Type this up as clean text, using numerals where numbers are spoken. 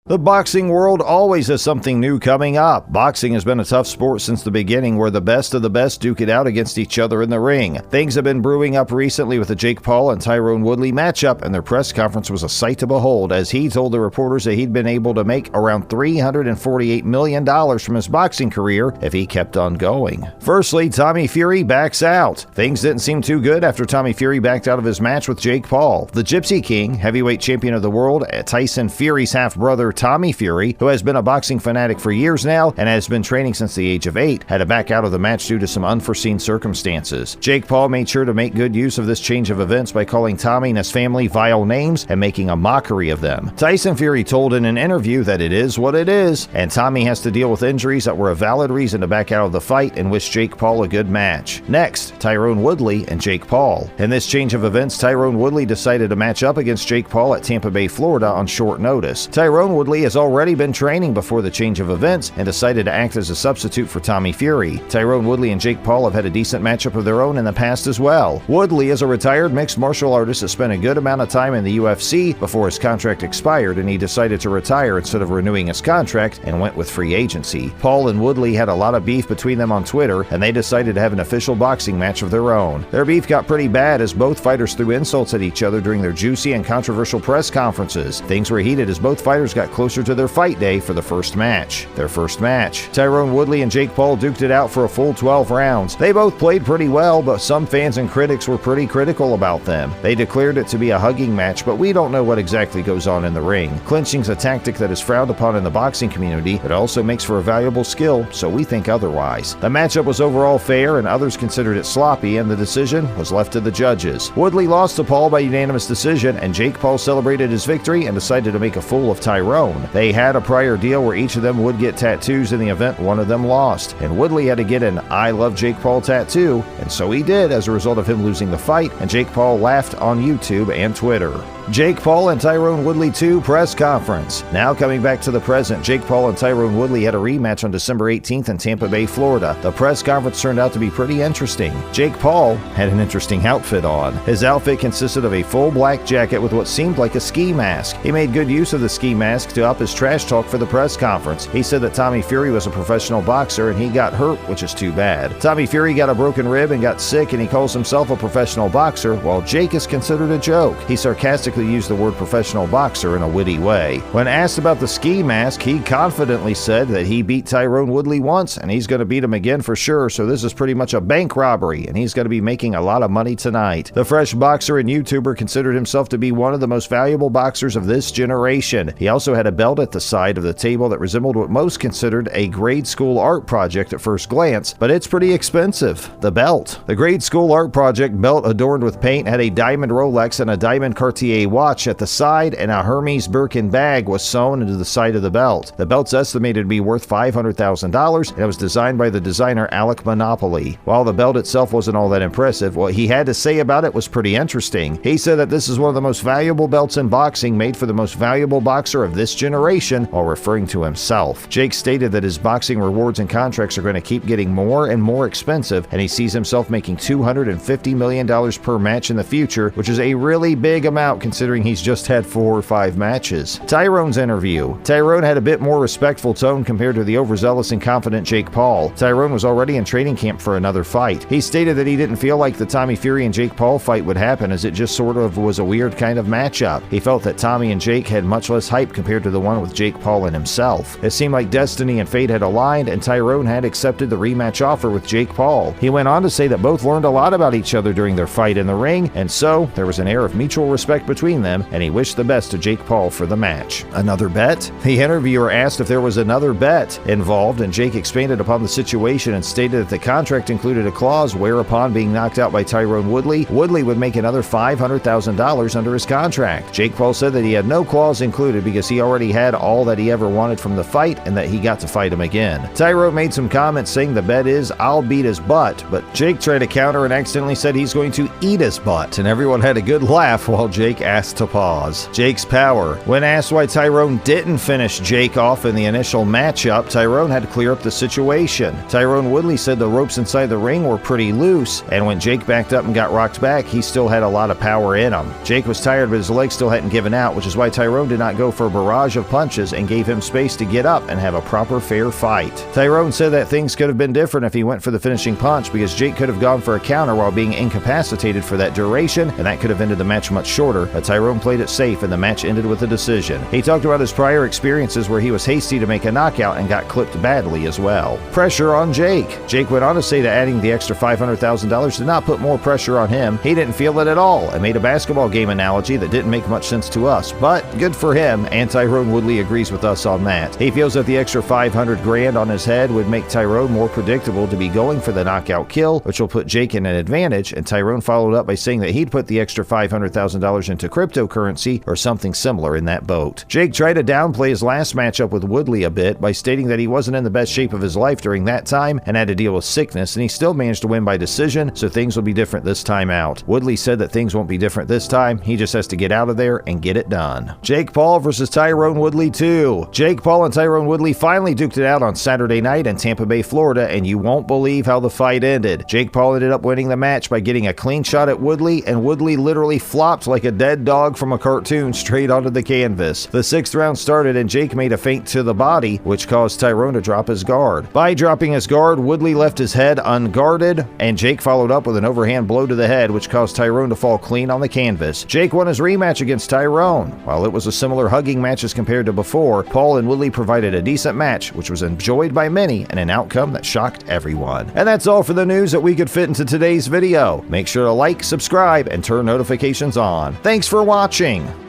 The boxing world always has something new coming up. Boxing has been a tough sport since the beginning, where the best of the best duke it out against each other in the ring. Things have been brewing up recently with the Jake Paul and Tyron Woodley matchup, and their press conference was a sight to behold as he told the reporters that he'd been able to make around $348 million from his boxing career if he kept on going. Firstly, Tommy Fury backs out. Things didn't seem too good after Tommy Fury backed out of his match with Jake Paul. The Gypsy King, heavyweight champion of the world, Tyson Fury's half-brother Tommy Fury, who has been a boxing fanatic for years now and has been training since the age of 8, had to back out of the match due to some unforeseen circumstances. Jake Paul made sure to make good use of this change of events by calling Tommy and his family vile names and making a mockery of them. Tyson Fury told in an interview that it is what it is, and Tommy has to deal with injuries that were a valid reason to back out of the fight and wish Jake Paul a good match. Next, Tyron Woodley and Jake Paul. In this change of events, Tyron Woodley decided to match up against Jake Paul at Tampa Bay, Florida on short notice. Tyron Woodley has already been training before the change of events and decided to act as a substitute for Tommy Fury. Tyron Woodley and Jake Paul have had a decent matchup of their own in the past as well. Woodley is a retired mixed martial artist that spent a good amount of time in the UFC before his contract expired, and he decided to retire instead of renewing his contract and went with free agency. Paul and Woodley had a lot of beef between them on Twitter, and they decided to have an official boxing match of their own. Their beef got pretty bad as both fighters threw insults at each other during their juicy and controversial press conferences. Things were heated as both fighters got closer to their fight day for the first match. Tyron Woodley and Jake Paul duked it out for a full 12 rounds. They both played pretty well, but some fans and critics were pretty critical about them. They declared it to be a hugging match, but we don't know what exactly goes on in the ring. Clinching's a tactic that is frowned upon in the boxing community. It also makes for a valuable skill, so we think otherwise. The matchup was overall fair, and others considered it sloppy, and the decision was left to the judges. Woodley lost to Paul by unanimous decision, and Jake Paul celebrated his victory and decided to make a fool of Tyron. They had a prior deal where each of them would get tattoos in the event one of them lost, and Woodley had to get an I Love Jake Paul tattoo, and so he did as a result of him losing the fight, and Jake Paul laughed on YouTube and Twitter. Jake Paul and Tyron Woodley 2 press conference. Now coming back to the present, Jake Paul and Tyron Woodley had a rematch on December 18th in Tampa Bay, Florida. The press conference turned out to be pretty interesting. Jake Paul had an interesting outfit on. His outfit consisted of a full black jacket with what seemed like a ski mask. He made good use of the ski mask to up his trash talk for the press conference. He said that Tommy Fury was a professional boxer and he got hurt, which is too bad. Tommy Fury got a broken rib and got sick, and he calls himself a professional boxer, while Jake is considered a joke. He sarcastically used the word professional boxer in a witty way. When asked about the ski mask, he confidently said that he beat Tyron Woodley once and he's going to beat him again for sure, so this is pretty much a bank robbery and he's going to be making a lot of money tonight. The fresh boxer and YouTuber considered himself to be one of the most valuable boxers of this generation. He also had a belt at the side of the table that resembled what most considered a grade school art project at first glance, but it's pretty expensive. The belt. The grade school art project belt adorned with paint had a diamond Rolex and a diamond Cartier watch at the side, and a Hermes Birkin bag was sewn into the side of the belt. The belt's estimated to be worth $500,000, and it was designed by the designer Alec Monopoly. While the belt itself wasn't all that impressive, what he had to say about it was pretty interesting. He said that this is one of the most valuable belts in boxing, made for the most valuable boxer of this generation, while referring to himself. Jake stated that his boxing rewards and contracts are going to keep getting more and more expensive, and he sees himself making $250 million per match in the future, which is a really big amount considering he's just had 4 or 5 matches. Tyron's interview. Tyron had a bit more respectful tone compared to the overzealous and confident Jake Paul. Tyron was already in training camp for another fight. He stated that he didn't feel like the Tommy Fury and Jake Paul fight would happen, as it just sort of was a weird kind of matchup. He felt that Tommy and Jake had much less hype compared to the one with Jake Paul and himself. It seemed like destiny and fate had aligned, and Tyron had accepted the rematch offer with Jake Paul. He went on to say that both learned a lot about each other during their fight in the ring, and so there was an air of mutual respect between them, and he wished the best to Jake Paul for the match. Another bet? The interviewer asked if there was another bet involved, and Jake expanded upon the situation and stated that the contract included a clause whereupon being knocked out by Tyron Woodley, Woodley would make another $500,000 under his contract. Jake Paul said that he had no clause included because he already had all that he ever wanted from the fight and that he got to fight him again. Tyron made some comments saying the bet is, I'll beat his butt, but Jake tried to counter and accidentally said he's going to eat his butt, and everyone had a good laugh while Jake asked to pause. Jake's power. When asked why Tyron didn't finish Jake off in the initial matchup, Tyron had to clear up the situation. Tyron Woodley said the ropes inside the ring were pretty loose, and when Jake backed up and got rocked back, he still had a lot of power in him. Jake was tired, but his legs still hadn't given out, which is why Tyron did not go for a barrage of punches and gave him space to get up and have a proper fair fight. Tyron said that things could have been different if he went for the finishing punch, because Jake could have gone for a counter while being incapacitated for that duration, and that could have ended the match much shorter, but Tyron played it safe and the match ended with a decision. He talked about his prior experiences where he was hasty to make a knockout and got clipped badly as well. Pressure on Jake. Jake went on to say that adding the extra $500,000 did not put more pressure on him. He didn't feel it at all and made a basketball game analogy that didn't make much sense to us, but good for him, and Tyron Woodley agrees with us on that. He feels that the extra $500,000 on his head would make Tyron more predictable to be going for the knockout kill, which will put Jake in an advantage, and Tyron followed up by saying that he'd put the extra $500,000 into cryptocurrency or something similar in that boat. Jake tried to downplay his last matchup with Woodley a bit by stating that he wasn't in the best shape of his life during that time and had to deal with sickness, and he still managed to win by decision, so things will be different this time out. Woodley said that things won't be different this time, he just has to get out of there and get it done. Jake Paul versus Tyron Woodley 2. Jake Paul and Tyron Woodley finally duked it out on Saturday night in Tampa Bay, Florida, and you won't believe how the fight ended. Jake Paul ended up winning the match by getting a clean shot at Woodley, and Woodley literally flopped like a dead dog from a cartoon straight onto the canvas. The 6th round started and Jake made a feint to the body, which caused Tyron to drop his guard. By dropping his guard, Woodley left his head unguarded, and Jake followed up with an overhand blow to the head, which caused Tyron to fall clean on the canvas. Jake won his rematch against Tyron. While it was a similar hugging match as compared to before, Paul and Woodley provided a decent match, which was enjoyed by many and an outcome that shocked everyone. And that's all for the news that we could fit into today's video. Make sure to like, subscribe, and turn notifications on. Thanks for watching!